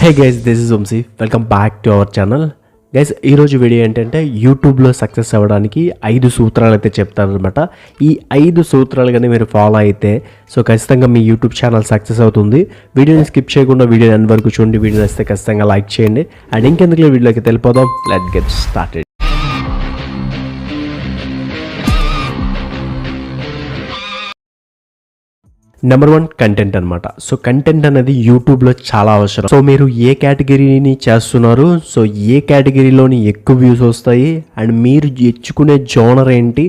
Hey guys, this is Vamshi. Welcome back to our channel. Guys, ఈరోజు video ఏంటంటే యూట్యూబ్లో success అవ్వడానికి 5 సూత్రాలు అయితే చెప్తారనమాట. ఈ 5 సూత్రాలు కానీ మీరు ఫాలో అయితే ఖచ్చితంగా మీ యూట్యూబ్ ఛానల్ సక్సెస్ అవుతుంది. వీడియోని స్కిప్ చేయకుండా వీడియో ఎండ్ వరకు చూడండి. వీడియో వస్తే ఖచ్చితంగా లైక్ చేయండి. అండ్ ఇంకెందుకు వీడియోకి వెళ్ళిపోదాం. Let's get started. Number 1 content అనమాట. కంటెంట్ అనేది యూట్యూబ్లో చాలా అవసరం. మీరు ఏ కేటగిరీని చేస్తున్నారు, ఏ కేటగిరీలోని ఎక్కువ వ్యూస్ వస్తాయి, అండ్ మీరు ఎంచుకునే జోనర్ ఏంటి,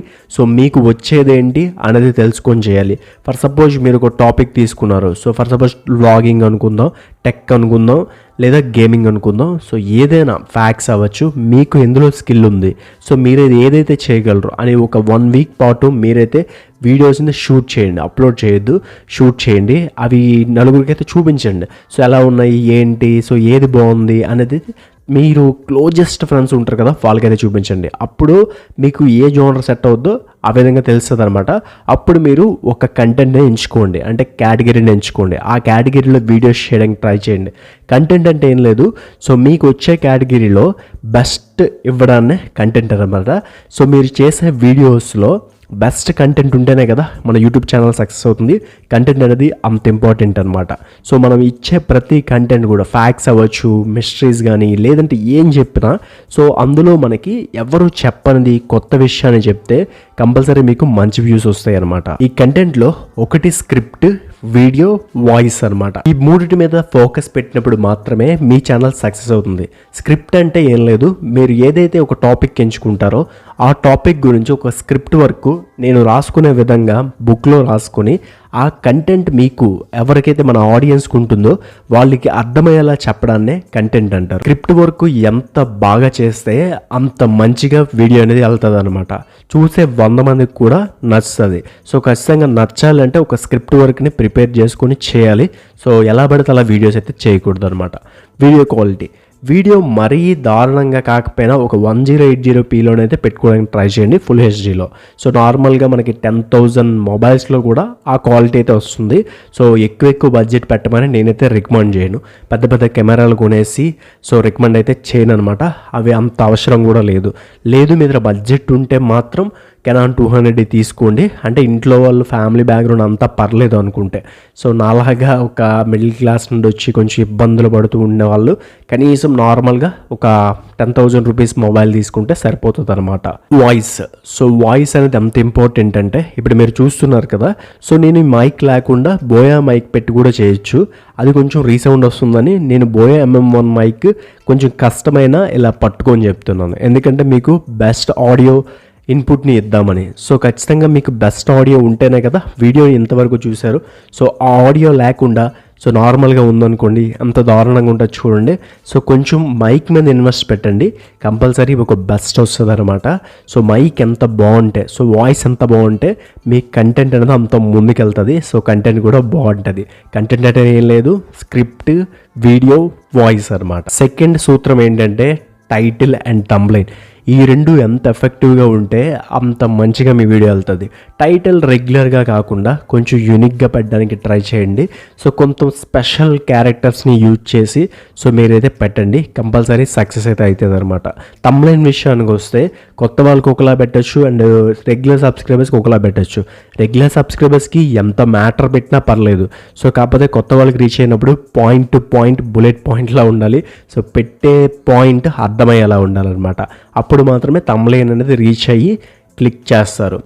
మీకు వచ్చేదేంటి అనేది తెలుసుకొని చేయాలి. ఫర్ సపోజ్ మీరు ఒక టాపిక్ తీసుకున్నారు. ఫర్ సపోజ్ వ్లాగింగ్ అనుకుందాం, టెక్ అనుకుందాం, లేదా గేమింగ్ అనుకుందాం. ఏదైనా ఫ్యాక్ట్స్ అవ్వచ్చు, మీకు ఎందులో స్కిల్ ఉంది, మీరు ఏదైతే చేయగలరు అని ఒక 1 వీక్ పాటు మీరైతే వీడియోస్ని షూట్ చేయండి. అప్లోడ్ చేయొద్దు, షూట్ చేయండి. అవి నలుగురికైతే చూపించండి. ఎలా ఉన్నాయి ఏంటి, ఏది బాగుంది అనేది మీరు క్లోజెస్ట్ ఫ్రెండ్స్ ఉంటారు కదా, వాళ్ళకైతే చూపించండి. అప్పుడు మీకు ఏ జోనర్ సెట్ అవుద్దో ఆ విధంగా తెలుస్తుంది అనమాట. అప్పుడు మీరు ఒక కంటెంట్ని ఎంచుకోండి, అంటే కేటగిరీని ఎంచుకోండి. ఆ కేటగిరీలో వీడియోస్ చేయడానికి ట్రై చేయండి. కంటెంట్ అంటే ఏం లేదు, మీకు వచ్చే కేటగిరీలో బెస్ట్ ఇవ్వడాన్ని కంటెంట్ అనమాట. మీరు చేసే వీడియోస్లో బెస్ట్ కంటెంట్ ఉంటేనే కదా మన యూట్యూబ్ ఛానల్ సక్సెస్ అవుతుంది. కంటెంట్ అనేది అంత ఇంపార్టెంట్ అనమాట. మనం ఇచ్చే ప్రతి కంటెంట్ కూడా ఫ్యాక్ట్స్ అవ్వచ్చు, మిస్టరీస్ కానీ, లేదంటే ఏం చెప్పినా అందులో మనకి ఎవరు చెప్పనిది కొత్త విషయాన్ని చెప్తే కంపల్సరీ మీకు మంచి వ్యూస్ వస్తాయి అనమాట. ఈ కంటెంట్లో ఒకటి స్క్రిప్ట్, వీడియో, వాయిస్ అనమాట. ఈ మూడిటి మీద ఫోకస్ పెట్టినప్పుడు మాత్రమే మీ ఛానల్ సక్సెస్ అవుతుంది. స్క్రిప్ట్ అంటే ఏం లేదు, మీరు ఏదైతే ఒక టాపిక్ ఎంచుకుంటారో ఆ టాపిక్ గురించి ఒక స్క్రిప్ట్ వరకు నేను రాసుకునే విధంగా బుక్లో రాసుకొని ఆ కంటెంట్ మీకు ఎవరికైతే మన ఆడియన్స్కి ఉంటుందో వాళ్ళకి అర్థమయ్యేలా చెప్పడాన్నే కంటెంట్ అంటారు. స్క్రిప్ట్ వర్క్ ఎంత బాగా చేస్తే అంత మంచిగా వీడియో అనేది వెళ్తుంది అనమాట. చూసే 100 మందికి కూడా నచ్చుతుంది. ఖచ్చితంగా నచ్చాలంటే ఒక స్క్రిప్ట్ వర్క్ని ప్రిపేర్ చేసుకొని చేయాలి. ఎలా పడితే అలా వీడియోస్ అయితే చేయకూడదు అనమాట. వీడియో క్వాలిటీ, వీడియో మరీ దారుణంగా కాకపోయినా ఒక 1080pలోనైతే పెట్టుకోవడానికి ట్రై చేయండి, ఫుల్ హెచ్డీలో. నార్మల్గా మనకి 10,000 మొబైల్స్లో కూడా ఆ క్వాలిటీ అయితే వస్తుంది. ఎక్కువ బడ్జెట్ పెట్టమని నేనైతే రికమెండ్ చేయను. పెద్ద పెద్ద కెమెరాలు కొనేసి రికమెండ్ అయితే చేయను అనమాట. అవి అంత అవసరం కూడా లేదు. మీ దగ్గర బడ్జెట్ ఉంటే మాత్రం కెనాన్ 200 తీసుకోండి. అంటే ఇంట్లో వాళ్ళు ఫ్యామిలీ బ్యాక్గ్రౌండ్ అంతా పర్లేదు అనుకుంటే. నాలాగా ఒక మిడిల్ క్లాస్ నుండి వచ్చి కొంచెం ఇబ్బందులు పడుతూ ఉండేవాళ్ళు కనీసం నార్మల్గా ఒక 10,000 రూపీస్ మొబైల్ తీసుకుంటే సరిపోతుంది అనమాట. వాయిస్ అనేది ఎంత ఇంపార్టెంట్ అంటే, ఇప్పుడు మీరు చూస్తున్నారు కదా, నేను ఈ మైక్ లేకుండా బోయా మైక్ పెట్టి కూడా చేయొచ్చు. అది కొంచెం రీసౌండ్ వస్తుందని నేను బోయా MM1 మైక్ కొంచెం కష్టమైన ఇలా పట్టుకొని చెప్తున్నాను. ఎందుకంటే మీకు బెస్ట్ ఆడియో ఇన్పుట్ని ఇద్దామని. ఖచ్చితంగా మీకు బెస్ట్ ఆడియో ఉంటేనే కదా వీడియో ఇంతవరకు చూశారు. ఆ ఆడియో లేకుండా నార్మల్గా ఉందనుకోండి, అంత దారుణంగా ఉంటుంది చూడండి. కొంచెం మైక్ మీద ఇన్వెస్ట్ పెట్టండి, కంపల్సరీ ఒక బెస్ట్ వస్తుంది అనమాట. మైక్ ఎంత బాగుంటే, వాయిస్ ఎంత బాగుంటే మీ కంటెంట్ అనేది అంత ముందుకెళ్తుంది. కంటెంట్ కూడా బాగుంటుంది. కంటెంట్ అంటే ఏం లేదు, స్క్రిప్ట్, వీడియో, వాయిస్ అనమాట. సెకండ్ సూత్రం ఏంటంటే టైటిల్ అండ్ థంబ్నెయిల్. ఈ రెండు ఎంత ఎఫెక్టివ్గా ఉంటే అంత మంచిగా మీ వీడియో వెళ్తుంది. టైటిల్ రెగ్యులర్గా కాకుండా కొంచెం యూనిక్గా పెట్టడానికి ట్రై చేయండి. కొంత స్పెషల్ క్యారెక్టర్స్ని యూజ్ చేసి మీరైతే పెట్టండి, కంపల్సరీ సక్సెస్ అయితే అవుతుంది అనమాట. థంబ్నెయిల్ విషయానికి వస్తే కొత్త వాళ్ళకి ఒకలా పెట్టచ్చు, అండ్ రెగ్యులర్ సబ్స్క్రైబర్స్కి ఒకలా పెట్టచ్చు. రెగ్యులర్ సబ్స్క్రైబర్స్కి ఎంత మ్యాటర్ పెట్టినా పర్లేదు. కాకపోతే కొత్త వాళ్ళకి రీచ్ అయినప్పుడు పాయింట్ టు పాయింట్ బుల్లెట్ పాయింట్లా ఉండాలి. పెట్టే పాయింట్ అర్థమయ్యేలా ఉండాలన్నమాట. అప్పుడు మాత్రమే థంబ్నెయిల్ అనేది రీచ్ అయ్యి క్లిక్ చేస్తారు.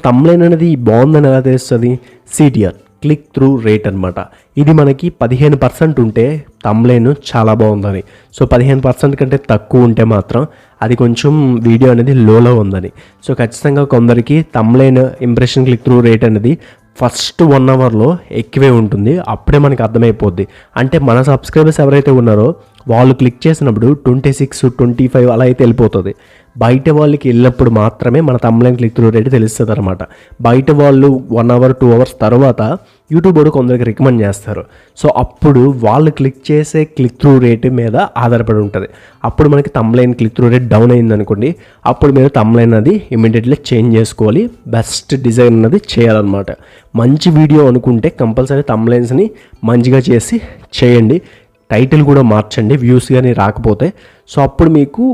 థంబ్నెయిల్ అనేది బాగుందని ఎలా తెలుస్తుంది? CTR, క్లిక్ త్రూ రేట్ అనమాట. ఇది మనకి 15% ఉంటే థంబ్నెయిల్ చాలా బాగుందని. 15% కంటే తక్కువ ఉంటే మాత్రం అది కొంచెం వీడియో అనేది లోలో ఉందని. ఖచ్చితంగా కొందరికి thumbnail impression click through rate అనేది ఫస్ట్ 1 అవర్లో ఎక్కువే ఉంటుంది. అప్పుడే మనకి అర్థమైపోద్ది. అంటే మన సబ్స్క్రైబర్స్ ఎవరైతే ఉన్నారో వాళ్ళు క్లిక్ చేసినప్పుడు 26, 25 అలా అయితే వెళ్ళిపోతుంది. బయట వాళ్ళకి వెళ్ళినప్పుడు మాత్రమే మన థంబ్నెయిల్ క్లిక్ త్రూ రేట్ తెలుస్తుంది అనమాట. బయట వాళ్ళు 1 అవర్ 2 అవర్స్ తర్వాత యూట్యూబ్ కూడా కొందరికి రికమెండ్ చేస్తారు. అప్పుడు వాళ్ళు క్లిక్ చేసే క్లిక్ త్రూ రేట్ మీద ఆధారపడి ఉంటుంది. అప్పుడు మనకి thumbnail click through rate down అయింది అనుకోండి, అప్పుడు మీరు థంబ్నెయిల్ అది ఇమీడియట్లీ చేంజ్ చేసుకోవాలి, బెస్ట్ డిజైన్ అనేది చేయాలన్నమాట. మంచి వీడియో అనుకుంటే కంపల్సరీ థంబ్నెయిల్స్ని మంచిగా చేసి చేయండి. టైటిల్ కూడా మార్చండి వ్యూస్ కానీ రాకపోతే. సో అప్పుడు మీకు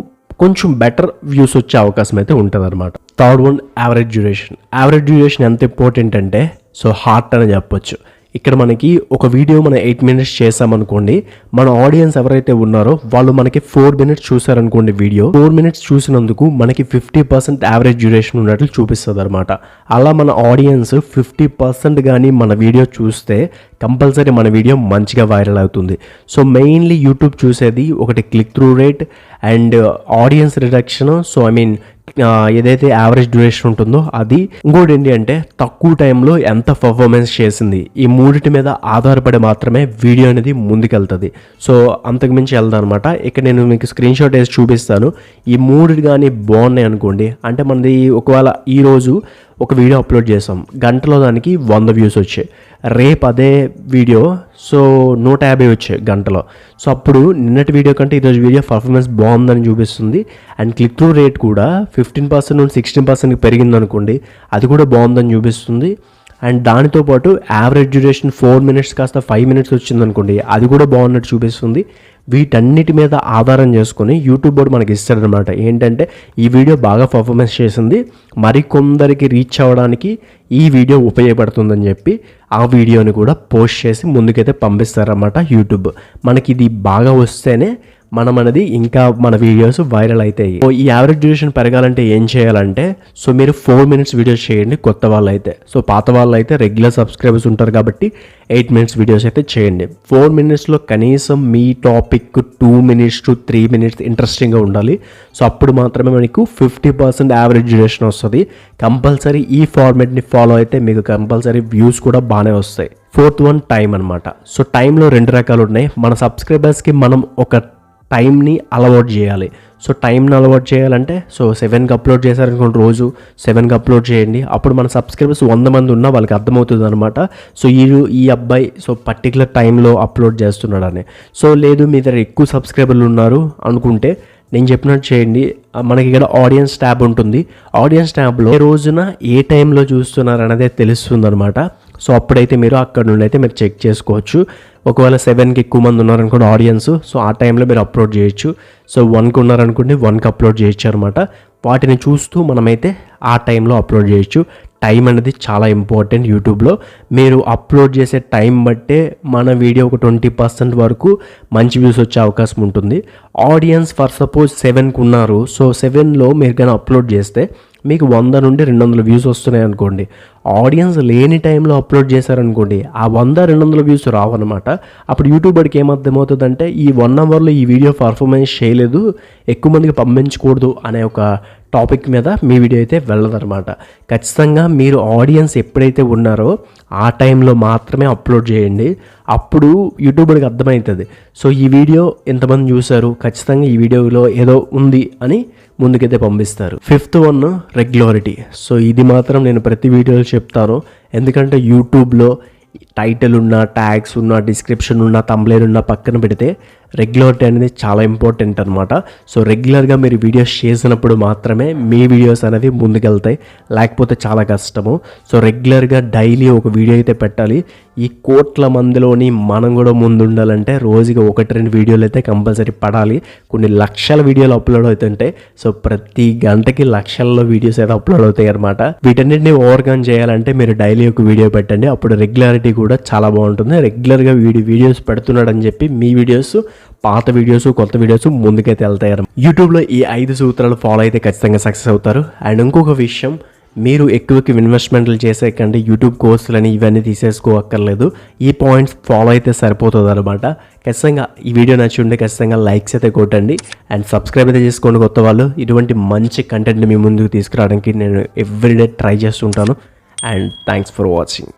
కొంచెం బెటర్ వ్యూస్ వచ్చే అవకాశం అయితే ఉంటుంది అనమాట. Third one average duration. Average duration ఎంత ఇంపార్టెంట్ అంటే సో హార్ట్ అని చెప్పొచ్చు. ఇక్కడ మనకి ఒక వీడియో మనం 8 minutes చేసామనుకోండి, మన ఆడియన్స్ ఎవరైతే ఉన్నారో వాళ్ళు మనకి 4 minutes చూసారనుకోండి. వీడియో 4 minutes చూసినందుకు మనకి 50% యావరేజ్ డ్యూరేషన్ ఉన్నట్లు చూపిస్తుంది అనమాట. అలా మన ఆడియన్స్ 50% కానీ మన వీడియో చూస్తే కంపల్సరీ మన వీడియో మంచిగా వైరల్ అవుతుంది. సో మెయిన్లీ యూట్యూబ్ చూసేది ఒకటి click through rate and audience reduction. So I mean ఏదైతే యావరేజ్ డ్యూరేషన్ ఉంటుందో అది. ఇంకోటి ఏంటి అంటే తక్కువ టైంలో ఎంత పర్ఫార్మెన్స్ చేసింది, ఈ మూడిటి మీద ఆధారపడి మాత్రమే వీడియో అనేది ముందుకెళ్తుంది. సో అంతకుమించి వెళ్దాం అనమాట. ఇక్కడ నేను మీకు స్క్రీన్ షాట్ వేసి చూపిస్తాను. ఈ మూడిటి కానీ బాగున్నాయి అనుకోండి, అంటే మనది ఒకవేళ ఈరోజు ఒక వీడియో అప్లోడ్ చేసాం, గంటలో దానికి 100 views వచ్చాయి. రేపు అదే వీడియో సో 150 వచ్చాయి గంటలో. సో అప్పుడు నిన్నటి వీడియో కంటే ఈరోజు వీడియో పర్ఫార్మెన్స్ బాగుందని చూపిస్తుంది. అండ్ క్లిక్ త్రూ రేట్ కూడా 15% నుండి 16% పెరిగింది అనుకోండి, అది కూడా బాగుందని చూపిస్తుంది. అండ్ దానితో పాటు యావరేజ్ డ్యూరేషన్ 4 minutes కాస్త 5 minutes వచ్చింది అనుకోండి, అది కూడా బాగున్నట్టు చూపిస్తుంది. వీటన్నిటి మీద ఆధారం చేసుకొని యూట్యూబ్ బోర్డు మనకి ఇస్తాడనమాట. ఏంటంటే ఈ వీడియో బాగా పర్ఫార్మెన్స్ చేసింది, మరికొందరికి రీచ్ అవ్వడానికి ఈ వీడియో ఉపయోగపడుతుందని చెప్పి ఆ వీడియోని కూడా పోస్ట్ చేసి ముందుకైతే పంపిస్తారన్నమాట యూట్యూబ్. మనకి ఇది బాగా వస్తేనే మనం అనేది ఇంకా మన వీడియోస్ వైరల్ అవుతాయి. సో ఈ యావరేజ్ డ్యూరేషన్ పెరగాలంటే ఏం చేయాలంటే సో మీరు 4 minutes వీడియోస్ చేయండి కొత్త వాళ్ళు అయితే. సో పాత వాళ్ళు అయితే రెగ్యులర్ సబ్స్క్రైబర్స్ ఉంటారు కాబట్టి 8 minutes వీడియోస్ అయితే చేయండి. 4 minutesలో కనీసం మీ టాపిక్ 2 minutes to 3 minutes ఇంట్రెస్టింగ్గా ఉండాలి. సో అప్పుడు మాత్రమే మనకు 50% యావరేజ్ డ్యూరేషన్ వస్తుంది. కంపల్సరీ ఈ ఫార్మాట్ని ఫాలో అయితే మీకు కంపల్సరీ వ్యూస్ కూడా బాగానే వస్తాయి. ఫోర్త్ వన్ టైం అనమాట. సో టైంలో 2 రకాలు ఉన్నాయి. మన సబ్స్క్రైబర్స్కి మనం ఒక టైంని అలవాటు చేయాలి. సో టైంని అలవాటు చేయాలంటే సో 7కి అప్లోడ్ చేశారనుకోండి, రోజు 7కి అప్లోడ్ చేయండి. అప్పుడు మన సబ్స్క్రైబర్స్ 100 మంది ఉన్నా వాళ్ళకి అర్థమవుతుంది అనమాట. సో ఈ అబ్బాయి సో పర్టికులర్ టైంలో అప్లోడ్ చేస్తున్నాడని. సో లేదు మీ దగ్గర ఎక్కువ సబ్స్క్రైబర్లు ఉన్నారు అనుకుంటే నేను చెప్పినట్టు చేయండి. మనకి ఇక్కడ ఆడియన్స్ ట్యాబ్ ఉంటుంది. ఆడియన్స్ ట్యాబ్లో ఏ రోజున ఏ టైంలో చూస్తున్నారు అనేది తెలుస్తుంది అనమాట. సో అప్పుడైతే మీరు అక్కడ నుండి అయితే మీరు చెక్ చేసుకోవచ్చు. ఒకవేళ 7కి ఎక్కువ మంది ఉన్నారనుకోండి ఆడియన్స్, సో ఆ టైంలో మీరు అప్లోడ్ చేయొచ్చు. సో 1కి ఉన్నారనుకోండి 1కి అప్లోడ్ చేయొచ్చు అనమాట. వాటిని చూస్తూ మనమైతే ఆ టైంలో అప్లోడ్ చేయొచ్చు. టైం అనేది చాలా ఇంపార్టెంట్ యూట్యూబ్లో. మీరు అప్లోడ్ చేసే టైం బట్టే మన వీడియో ఒక 20% వరకు మంచి వ్యూస్ వచ్చే అవకాశం ఉంటుంది. ఆడియన్స్ ఫర్ సపోజ్ 7కి ఉన్నారు, సో 7లో మీరు కానీ అప్లోడ్ చేస్తే మీకు 100 నుండి 200 వ్యూస్ వస్తున్నాయి అనుకోండి. ఆడియన్స్ లేని టైంలో అప్లోడ్ చేశారనుకోండి, ఆ 100-200 వ్యూస్ రావన్నమాట. అప్పుడు యూట్యూబర్కి ఏమర్థమవుతుందంటే ఈ 1 అవర్లో ఈ వీడియో పర్ఫార్మెన్స్ చేయలేదు, ఎక్కువ మందికి పంపించకూడదు అనే ఒక టాపిక్ మీద మీ వీడియో అయితే వెళ్ళదన్నమాట. ఖచ్చితంగా మీరు ఆడియన్స్ ఎప్పుడైతే ఉన్నారో ఆ టైంలో మాత్రమే అప్లోడ్ చేయండి. అప్పుడు యూట్యూబర్కి అర్థమవుతుంది సో ఈ వీడియో ఎంతమంది చూశారు, ఖచ్చితంగా ఈ వీడియోలో ఏదో ఉంది అని ముందుకైతే పంపిస్తారు. Fifth one regularity. సో ఇది మాత్రం నేను ప్రతి వీడియోలో చెప్తాను. ఎందుకంటే యూట్యూబ్లో టైటిల్ ఉన్న, ట్యాగ్స్ ఉన్న, డిస్క్రిప్షన్ ఉన్న, థంబ్నెయిల్ ఉన్న పక్కన పెడితే రెగ్యులారిటీ అనేది చాలా ఇంపార్టెంట్ అనమాట. సో రెగ్యులర్గా మీరు వీడియోస్ చేసినప్పుడు మాత్రమే మీ వీడియోస్ అనేవి ముందుకెళ్తాయి, లేకపోతే చాలా కష్టము. సో రెగ్యులర్గా డైలీ ఒక వీడియో అయితే పెట్టాలి. ఈ కోట్ల మందిలోని మనం కూడా ముందు ఉండాలంటే రోజుకి 1-2 వీడియోలు అయితే కంపల్సరీ పడాలి. కొన్ని లక్షల వీడియోలు అప్లోడ్ అవుతుంటాయి. సో ప్రతి గంటకి లక్షల్లో వీడియోస్ అయితే అప్లోడ్ అవుతాయి అనమాట. వీటన్నిటిని ఓవర్కమ్ చేయాలంటే మీరు డైలీ ఒక వీడియో పెట్టండి. అప్పుడు రెగ్యులారిటీ కూడా చాలా బాగుంటుంది. రెగ్యులర్గా వీడియోస్ పెడుతున్నాడని చెప్పి మీ వీడియోస్, పాత వీడియోస్, కొత్త వీడియోస్ ముందుకైతే వెళ్తాయి. యూట్యూబ్లో ఈ 5 సూత్రాలు ఫాలో అయితే ఖచ్చితంగా సక్సెస్ అవుతారు. అండ్ ఇంకొక విషయం, మీరు ఎక్కువకి ఇన్వెస్ట్మెంట్లు చేసేకండి యూట్యూబ్ కోర్సులని ఇవన్నీ తీసేసుకోవక్కర్లేదు. ఈ పాయింట్స్ ఫాలో అయితే సరిపోతుంది అనమాట. ఖచ్చితంగా ఈ వీడియో నచ్చి ఉంటే ఖచ్చితంగా లైక్స్ అయితే కొట్టండి అండ్ సబ్స్క్రైబ్ అయితే చేసుకోండి. కొత్త వాళ్ళు ఇటువంటి మంచి కంటెంట్ని మీ ముందుకు తీసుకురావడానికి నేను ఎవ్రీడే ట్రై చేస్తుంటాను. And thanks for watching.